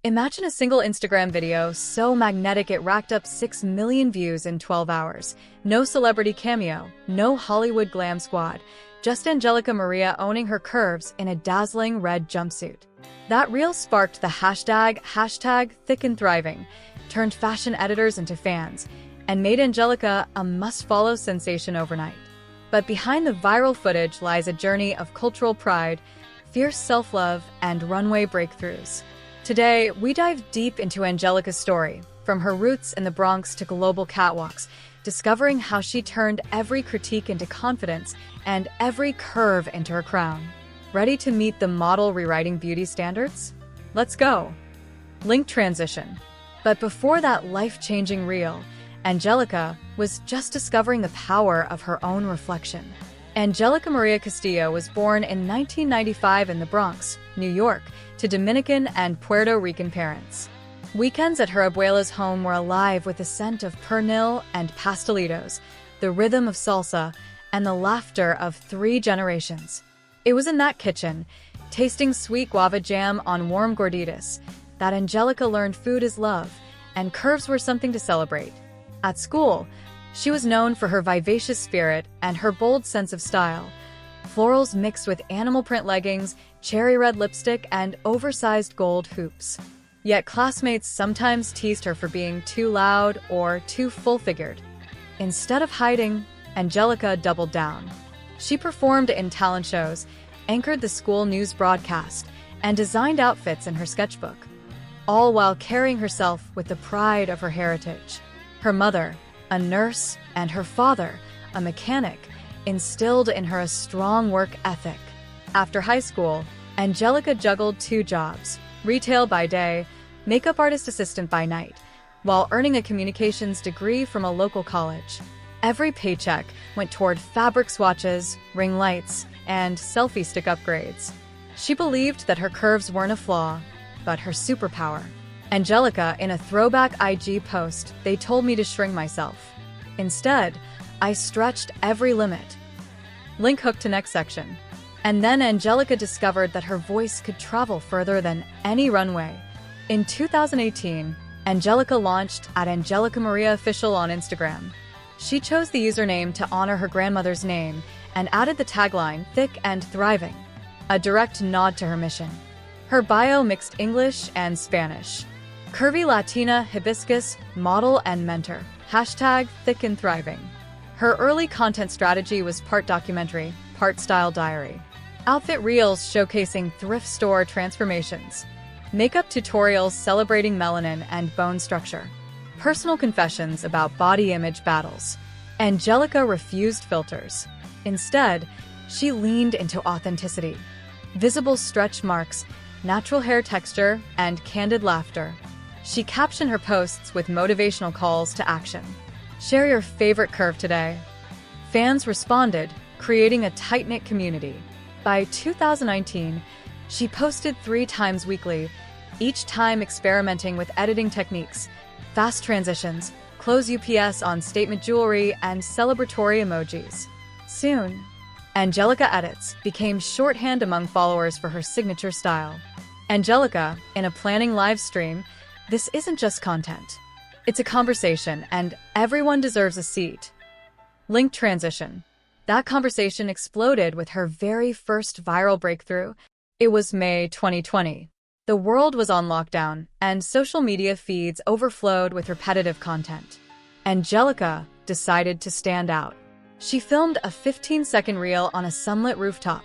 Imagine a single Instagram video so magnetic it racked up 6 million views in 12 hours. No celebrity cameo, no Hollywood glam squad, just Angelica Maria owning her curves in a dazzling red jumpsuit. That reel sparked the hashtag thick and thriving, turned fashion editors into fans, and made Angelica a must-follow sensation overnight. But behind the viral footage lies a journey of cultural pride, fierce self-love, and runway breakthroughs. Today, we dive deep into Angelica's story, from her roots in the Bronx to global catwalks, discovering how she turned every critique into confidence and every curve into her crown. Ready to meet the model rewriting beauty standards? Let's go! Link transition. But before that life-changing reel, Angelica was just discovering the power of her own reflection. Angelica Maria Castillo was born in 1995 in the Bronx, New York, to Dominican and Puerto Rican parents. Weekends at her abuela's home were alive with the scent of pernil and pastelitos, the rhythm of salsa, and the laughter of 3 generations. It was in that kitchen, tasting sweet guava jam on warm gorditas, that Angelica learned food is love, and curves were something to celebrate. At school, she was known for her vivacious spirit and her bold sense of style. Florals mixed with animal print leggings, cherry red lipstick, and oversized gold hoops. Yet classmates sometimes teased her for being too loud or too full-figured. Instead of hiding, Angelica doubled down. She performed in talent shows, anchored the school news broadcast, and designed outfits in her sketchbook, all while carrying herself with the pride of her heritage. Her mother, a nurse, and her father, a mechanic, instilled in her a strong work ethic. After high school, Angelica juggled 2 jobs, retail by day, makeup artist assistant by night, while earning a communications degree from a local college. Every paycheck went toward fabric swatches, ring lights, and selfie stick upgrades. She believed that her curves weren't a flaw, but her superpower. Angelica, in a throwback IG post, "They told me to shrink myself. Instead, I stretched every limit." Link hook to next section. And then Angelica discovered that her voice could travel further than any runway. In 2018, Angelica launched at Angelica Maria Official on Instagram. She chose the username to honor her grandmother's name and added the tagline, "Thick and Thriving," a direct nod to her mission. Her bio mixed English and Spanish. Curvy Latina, hibiscus, model and mentor. Hashtag thick and thriving. Her early content strategy was part documentary, part style diary. Outfit reels showcasing thrift store transformations. Makeup tutorials celebrating melanin and bone structure. Personal confessions about body image battles. Angelica refused filters. Instead, she leaned into authenticity. Visible stretch marks, natural hair texture, and candid laughter. She captioned her posts with motivational calls to action. Share your favorite curve today. Fans responded, creating a tight-knit community. By 2019, she posted 3 times weekly, each time experimenting with editing techniques, fast transitions, close UPS on statement jewelry, and celebratory emojis. Soon, Angelica Edits became shorthand among followers for her signature style. Angelica, in a planning live stream, "This isn't just content. It's a conversation, and everyone deserves a seat." Link transition. That conversation exploded with her very first viral breakthrough. It was May 2020. The world was on lockdown, and social media feeds overflowed with repetitive content. Angelica decided to stand out. She filmed a 15-second reel on a sunlit rooftop,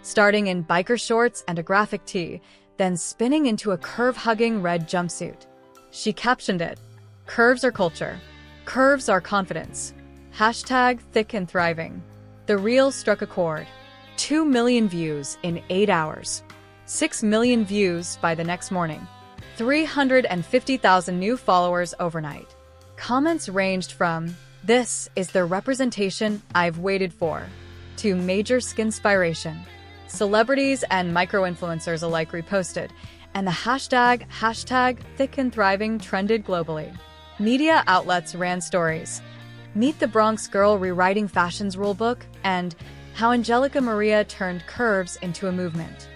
starting in biker shorts and a graphic tee, then spinning into a curve-hugging red jumpsuit. She captioned it, "Curves are culture. Curves are confidence. Hashtag thick and thriving." The reel struck a chord. 2 million views in 8 hours. 6 million views by the next morning. 350,000 new followers overnight. Comments ranged from, "This is the representation I've waited for," to major skinspiration. Celebrities and micro-influencers alike reposted, and the hashtag thick and thriving trended globally. Media outlets ran stories. Meet the Bronx girl rewriting fashion's rulebook, and how Angelica Maria turned curves into a movement.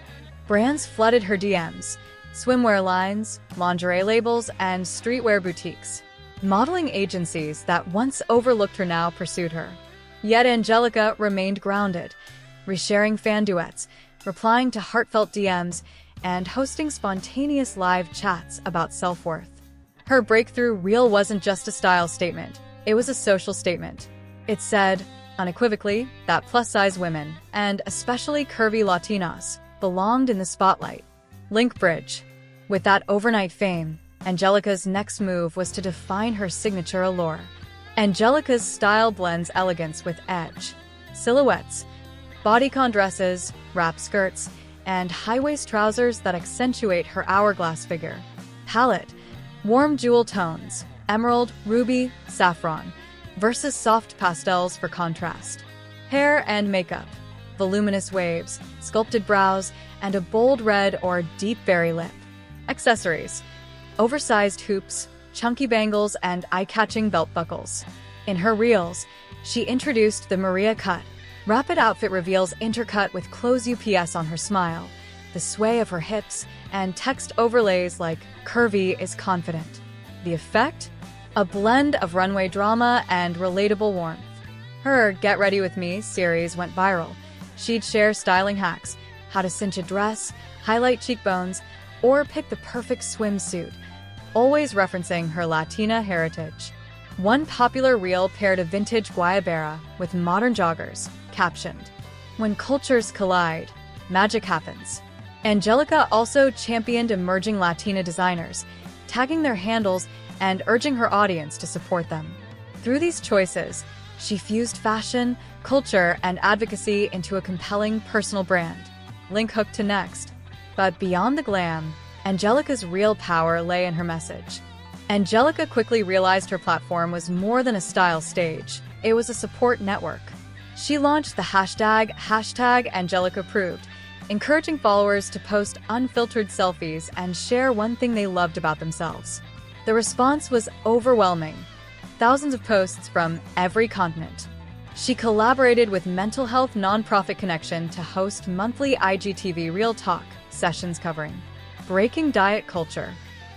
Brands flooded her DMs, swimwear lines, lingerie labels, and streetwear boutiques. Modeling agencies that once overlooked her now pursued her. Yet Angelica remained grounded, resharing fan duets, replying to heartfelt DMs, and hosting spontaneous live chats about self-worth. Her breakthrough reel wasn't just a style statement, it was a social statement. It said, unequivocally, that plus-size women, and especially curvy Latinas, belonged in the spotlight. Link bridge. With that overnight fame, Angelica's next move was to define her signature allure. Angelica's style blends elegance with edge. Silhouettes, bodycon dresses, wrap skirts, and high-waist trousers that accentuate her hourglass figure. Palette, warm jewel tones, emerald, ruby, saffron, versus soft pastels for contrast. Hair and makeup, voluminous waves, sculpted brows, and a bold red or deep berry lip. Accessories, oversized hoops, chunky bangles, and eye-catching belt buckles. In her reels, she introduced the Marea cut. Rapid outfit reveals intercut with close UPS on her smile, the sway of her hips, and text overlays like "Curvy is confident." The effect? A blend of runway drama and relatable warmth. Her Get Ready With Me series went viral. She'd share styling hacks, how to cinch a dress, highlight cheekbones, or pick the perfect swimsuit, always referencing her Latina heritage. One popular reel paired a vintage guayabera with modern joggers, captioned, "When cultures collide, magic happens." Angelica also championed emerging Latina designers, tagging their handles and urging her audience to support them. Through these choices, she fused fashion, culture, and advocacy into a compelling personal brand. Link hook to next. But beyond the glam, Angelica's real power lay in her message. Angelica quickly realized her platform was more than a style stage. It was a support network. She launched the hashtag #AngelicaProved, encouraging followers to post unfiltered selfies and share one thing they loved about themselves. The response was overwhelming. Thousands of posts from every continent. She collaborated with mental health nonprofit Connection to host monthly IGTV Real Talk sessions covering breaking diet culture,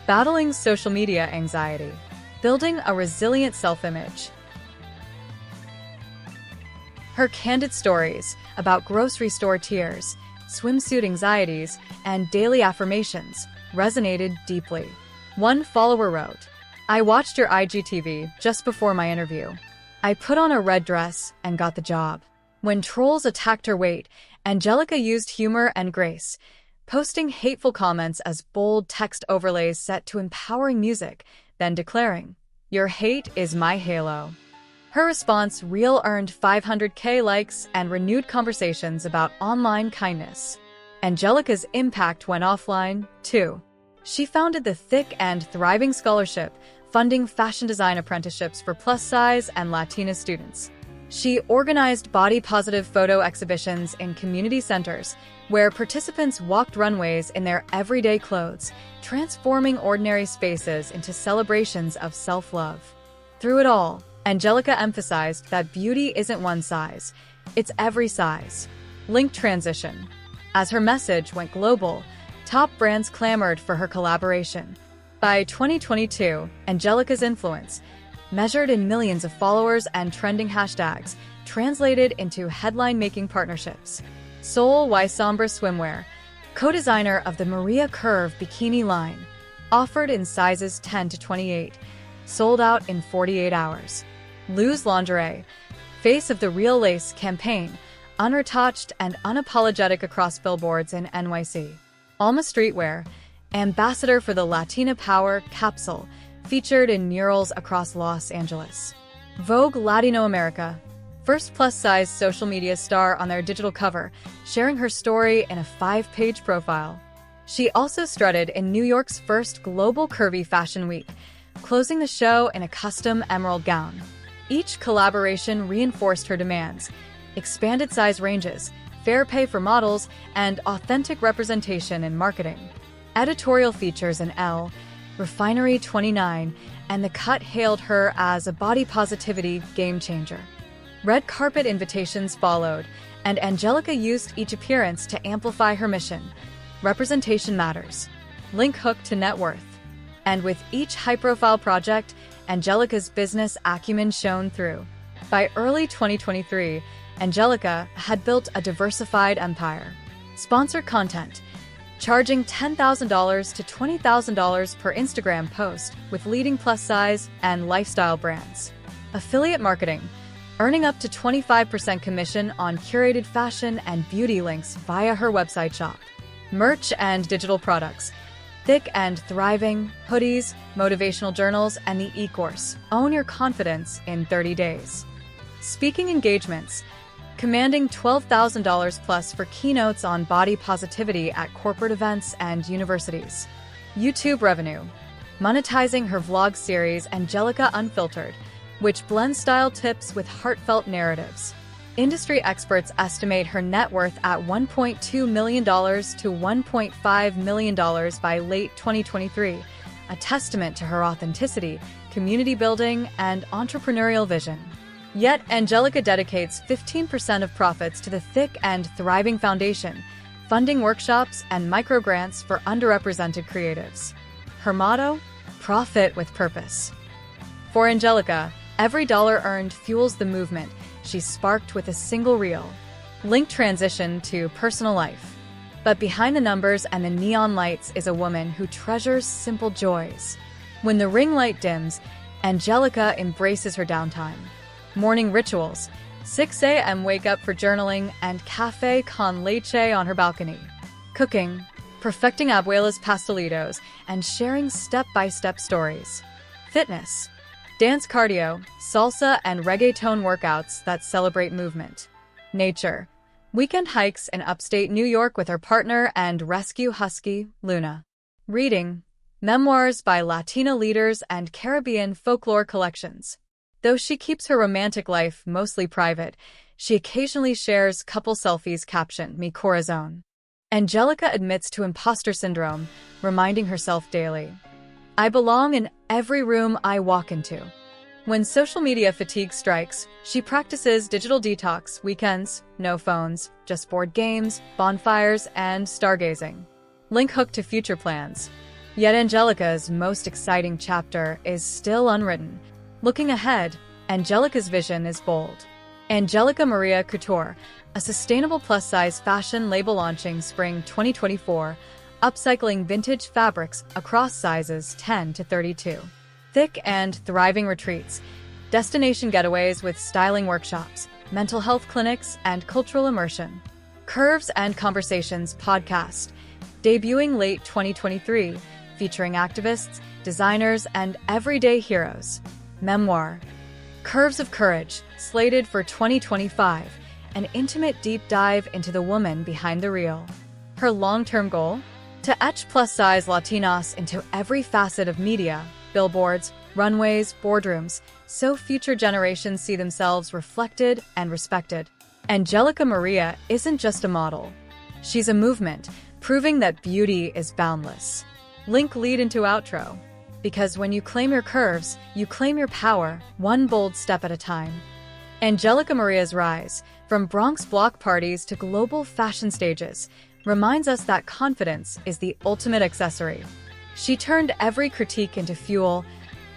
battling social media anxiety, building a resilient self-image. Her candid stories about grocery store tears, swimsuit anxieties, and daily affirmations resonated deeply. One follower wrote, "I watched your IGTV just before my interview. I put on a red dress and got the job." When trolls attacked her weight, Angelica used humor and grace, posting hateful comments as bold text overlays set to empowering music, then declaring, "Your hate is my halo." Her response reel earned 500K likes and renewed conversations about online kindness. Angelica's impact went offline, too. She founded the Thick and Thriving Scholarship, funding fashion design apprenticeships for plus-size and Latina students. She organized body-positive photo exhibitions in community centers, where participants walked runways in their everyday clothes, transforming ordinary spaces into celebrations of self-love. Through it all, Angelica emphasized that beauty isn't one size, it's every size. Link transition. As her message went global, top brands clamored for her collaboration. By 2022, Angelica's influence, measured in millions of followers and trending hashtags, translated into headline-making partnerships. Sol y Sombra Swimwear, co-designer of the Marea Curve bikini line, offered in sizes 10 to 28, sold out in 48 hours. Lose Lingerie, face of the Real Lace campaign, unretouched and unapologetic across billboards in NYC. Alma Streetwear, ambassador for the Latina Power capsule, featured in murals across Los Angeles. Vogue Latinoamérica, first plus-size social media star on their digital cover, sharing her story in a 5-page profile. She also strutted in New York's first global curvy fashion week, closing the show in a custom emerald gown. Each collaboration reinforced her demands: expanded size ranges, fair pay for models, and authentic representation in marketing. Editorial features in Elle, Refinery 29, and The Cut hailed her as a body positivity game-changer. Red carpet invitations followed, and Angelica used each appearance to amplify her mission. Representation matters. Link hook to net worth. And with each high-profile project, Angelica's business acumen shone through. By early 2023, Angelica had built a diversified empire. Sponsored content, charging $10,000 to $20,000 per Instagram post with leading plus-size and lifestyle brands. Affiliate marketing, earning up to 25% commission on curated fashion and beauty links via her website shop. Merch and digital products, thick and thriving, hoodies, motivational journals, and the e-course. Own your confidence in 30 days. Speaking engagements, commanding $12,000 plus for keynotes on body positivity at corporate events and universities. YouTube revenue, monetizing her vlog series Angelica Unfiltered, which blends style tips with heartfelt narratives. Industry experts estimate her net worth at $1.2 million to $1.5 million by late 2023, a testament to her authenticity, community building, and entrepreneurial vision. Yet, Angelica dedicates 15% of profits to the Thick and Thriving Foundation, funding workshops and microgrants for underrepresented creatives. Her motto? Profit with purpose. For Angelica, every dollar earned fuels the movement she sparked with a single reel. Link transition to personal life. But behind the numbers and the neon lights is a woman who treasures simple joys. When the ring light dims, Angelica embraces her downtime. Morning rituals, 6 a.m. wake up for journaling and café con leche on her balcony. Cooking, perfecting abuela's pastelitos and sharing step-by-step stories. Fitness, dance cardio, salsa and reggaeton workouts that celebrate movement. Nature, weekend hikes in upstate New York with her partner and rescue husky, Luna. Reading, memoirs by Latina leaders and Caribbean folklore collections. Though she keeps her romantic life mostly private, she occasionally shares couple selfies captioned "Mi Corazón." Angelica admits to imposter syndrome, reminding herself daily, "I belong in every room I walk into." When social media fatigue strikes, she practices digital detox weekends, no phones, just board games, bonfires, and stargazing. Link hook to future plans. Yet Angelica's most exciting chapter is still unwritten. Looking ahead, Angelica's vision is bold. Angelica Maria Couture, a sustainable plus-size fashion label launching spring 2024, upcycling vintage fabrics across sizes 10 to 32. Thick and thriving retreats, destination getaways with styling workshops, mental health clinics, and cultural immersion. Curves and Conversations podcast, debuting late 2023, featuring activists, designers, and everyday heroes. Memoir, Curves of Courage, slated for 2025, an intimate deep dive into the woman behind the reel. Her long-term goal? To etch plus-size Latinas into every facet of media, billboards, runways, boardrooms, so future generations see themselves reflected and respected. Angelica Maria isn't just a model. She's a movement, proving that beauty is boundless. Link lead into outro. Because when you claim your curves, you claim your power, one bold step at a time. Angelica Maria's rise, from Bronx block parties to global fashion stages, reminds us that confidence is the ultimate accessory. She turned every critique into fuel,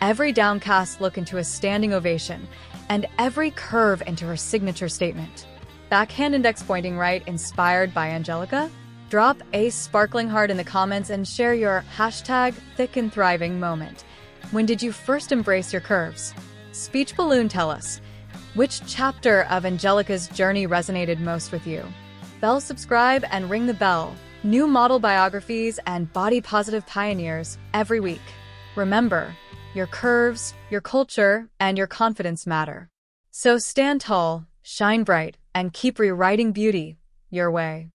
every downcast look into a standing ovation, and every curve into her signature statement. Backhand index pointing right inspired by Angelica? Drop a sparkling heart in the comments and share your #ThickandThriving moment. When did you first embrace your curves? Speech balloon, tell us. Which chapter of Angelica's journey resonated most with you? Bell subscribe and ring the bell. New model biographies and body-positive pioneers every week. Remember, your curves, your culture, and your confidence matter. So stand tall, shine bright, and keep rewriting beauty your way.